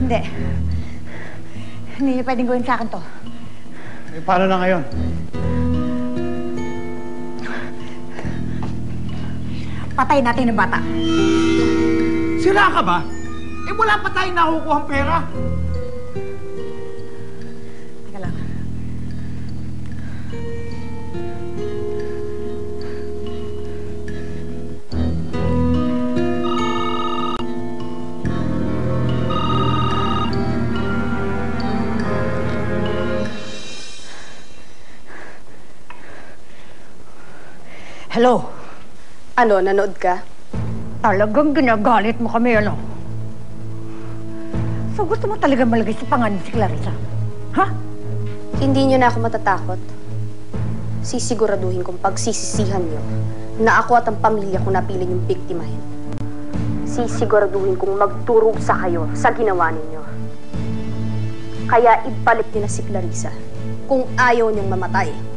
Hindi. Hindi niyo pwedeng gawin sa akin to. Eh, paano na ngayon? Patayin natin ang bata. Sira ka ba? Eh, wala pa tayong nakukuha ang pera. Teka lang. Hello? Ano, nanood ka? Talagang ginagalit mo kami, ano? So gusto mo talaga malagay sa pangalan si Clarissa? Ha? Hindi nyo na ako matatakot. Sisiguraduhin kong pagsisisihan nyo na ako at ang pamilya ko napili yung biktimahin. Sisiguraduhin kong magdurusa kayo sa ginawa ninyo. Kaya ibalik nyo na si Clarissa kung ayaw niyong mamatay.